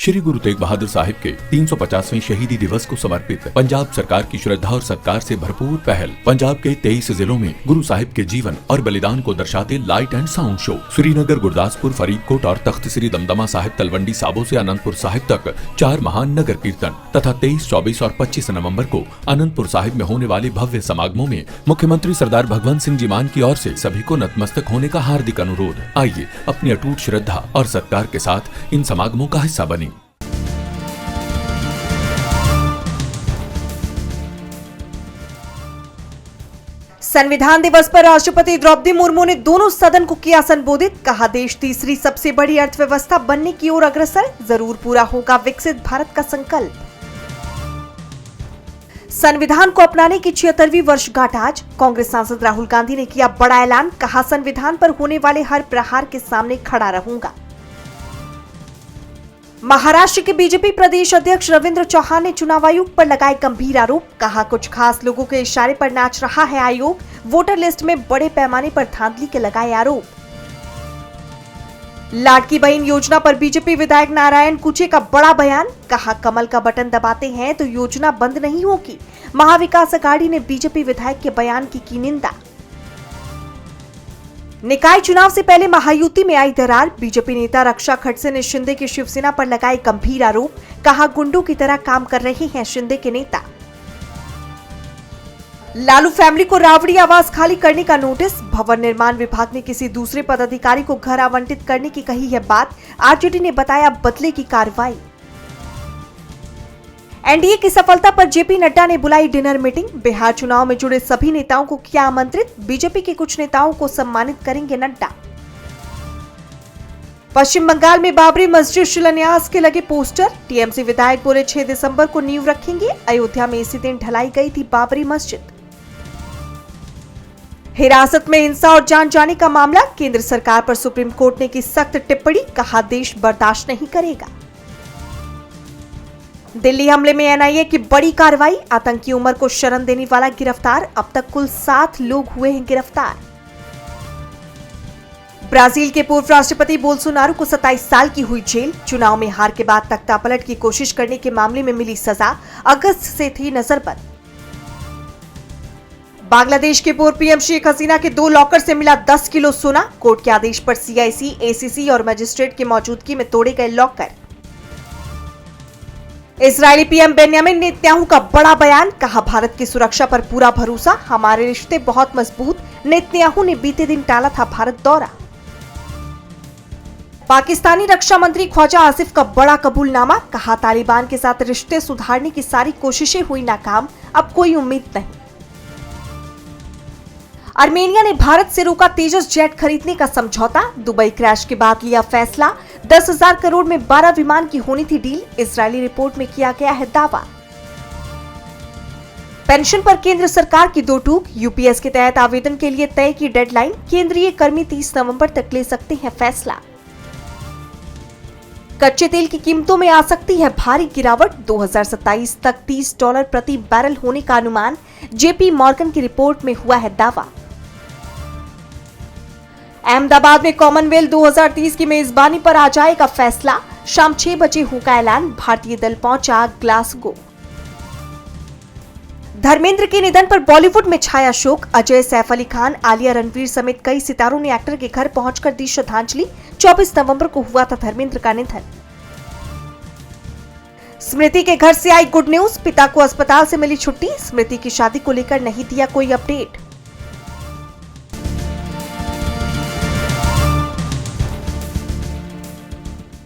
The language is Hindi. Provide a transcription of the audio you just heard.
श्री गुरु तेग बहादुर साहिब के 350वें शहीदी दिवस को समर्पित पंजाब सरकार की श्रद्धा और सत्कार से भरपूर पहल। पंजाब के 23 जिलों में गुरु साहिब के जीवन और बलिदान को दर्शाते light and sound show Srinagar, Gurdaspur, Faridkot और तख्त श्री दमदमा साहिब, तलवंडी साबो से अनंतपुर साहिब तक 4 महान नगर कीर्तन तथा 23, 24 और 25 नवम्बर को अनंतपुर साहिब में होने वाले भव्य समागमों में मुख्यमंत्री सरदार भगवंत सिंह जी मान की ओर से सभी को नतमस्तक होने का हार्दिक अनुरोध। आइए अपनी अटूट श्रद्धा और सत्कार के साथ इन समागमों का हिस्सा बने। संविधान दिवस पर राष्ट्रपति द्रौपदी मुर्मू ने दोनों सदन को किया संबोधित। कहा, देश तीसरी सबसे बड़ी अर्थव्यवस्था बनने की ओर अग्रसर, जरूर पूरा होगा विकसित भारत का संकल्प। संविधान को अपनाने की 76वीं वर्षगांठ आज। कांग्रेस सांसद राहुल गांधी ने किया बड़ा ऐलान। कहा, संविधान पर होने वाले हर प्रहार के सामने खड़ा रहूंगा। महाराष्ट्र के बीजेपी प्रदेश अध्यक्ष रविंद्र चौहान ने चुनाव आयोग पर लगाए गंभीर आरोप। कहा, कुछ खास लोगों के इशारे पर नाच रहा है आयोग। वोटर लिस्ट में बड़े पैमाने पर धांधली के लगाए आरोप। लाडकी बहन योजना पर बीजेपी विधायक नारायण कुचे का बड़ा बयान। कहा, कमल का बटन दबाते हैं तो योजना बंद नहीं होगी। महाविकास अघाड़ी ने बीजेपी विधायक के बयान की निंदा। निकाय चुनाव से पहले महायुति में आई दरार। बीजेपी नेता रक्षा खड़से ने शिंदे की शिवसेना पर लगाए गंभीर आरोप। कहा, गुंडों की तरह काम कर रहे हैं शिंदे के नेता। लालू फैमिली को रावड़ी आवास खाली करने का नोटिस। भवन निर्माण विभाग ने किसी दूसरे पदाधिकारी को घर आवंटित करने की कही है बात। आरजेडी ने बताया बदले की कार्रवाई। एनडीए की सफलता पर जेपी नड्डा ने बुलाई डिनर मीटिंग। बिहार चुनाव में जुड़े सभी नेताओं को किया आमंत्रित। बीजेपी के कुछ नेताओं को सम्मानित करेंगे नड्डा। पश्चिम बंगाल में बाबरी मस्जिद शिलान्यास के लगे पोस्टर। टीएमसी विधायक बोले 6 दिसंबर को नींव रखेंगे। अयोध्या में इसी दिन ढलाई गई थी बाबरी मस्जिद। हिरासत में हिंसा और जान जाने का मामला। केंद्र सरकार पर सुप्रीम कोर्ट ने की सख्त टिप्पणी। कहा, देश बर्दाश्त नहीं करेगा। दिल्ली हमले में एनआईए की बड़ी कार्रवाई। आतंकी उमर को शरण देने वाला गिरफ्तार। अब तक कुल 7 लोग हुए हैं गिरफ्तार। ब्राजील के पूर्व राष्ट्रपति बोल्सोनारो को 27 साल की हुई जेल। चुनाव में हार के बाद तख्तापलट की कोशिश करने के मामले में मिली सजा। अगस्त से थी नजरबंद। बांग्लादेश के पूर्व पीएम शेख हसीना के 2 लॉकर से मिला 10 किलो सोना। कोर्ट के आदेश पर सीआईसी, एसीसी और मजिस्ट्रेट की मौजूदगी में तोड़े गए locker. Israeli PM Benjamin Netanyahu का बड़ा बयान। कहा, भारत की सुरक्षा पर पूरा भरोसा, हमारे रिश्ते बहुत मजबूत। नेतन्याहू ने बीते दिन टाला था भारत दौरा। पाकिस्तानी रक्षा मंत्री ख्वाजा आसिफ का बड़ा कबूलनामा। कहा, तालिबान के साथ रिश्ते सुधारने की सारी कोशिशें हुई नाकाम, अब कोई उम्मीद नहीं। आर्मेनिया ने भारत से रोका तेजस जेट खरीदने का समझौता। दुबई क्रैश के बाद लिया फैसला। 10,000 करोड़ में 12 विमान की होनी थी डील। इजरायली रिपोर्ट में किया गया है दावा। पेंशन पर केंद्र सरकार की 2 टूक। यूपीएस के तहत आवेदन के लिए तय की डेडलाइन। केंद्रीय कर्मी 30 नवंबर तक ले सकते हैं फैसला। कच्चे तेल की कीमतों में आ सकती है भारी गिरावट। 2027 तक $30 प्रति बैरल होने का अनुमान। जेपी मॉर्गन की रिपोर्ट में हुआ है दावा। अहमदाबाद में कॉमनवेल्थ 2030 की मेजबानी पर आ जाएगा फैसला। शाम 6 बजे होगा ऐलान। भारतीय दल पहुंचा ग्लासगो। धर्मेंद्र के निधन पर बॉलीवुड में छाया शोक। अजय, सैफ अली खान, आलिया, रणवीर समेत कई सितारों ने एक्टर के घर पहुंचकर दी श्रद्धांजलि। 24 नवंबर को हुआ था धर्मेंद्र का निधन। स्मृति के घर से आई गुड न्यूज। पिता को अस्पताल से मिली छुट्टी। स्मृति की शादी को लेकर नहीं दिया कोई अपडेट।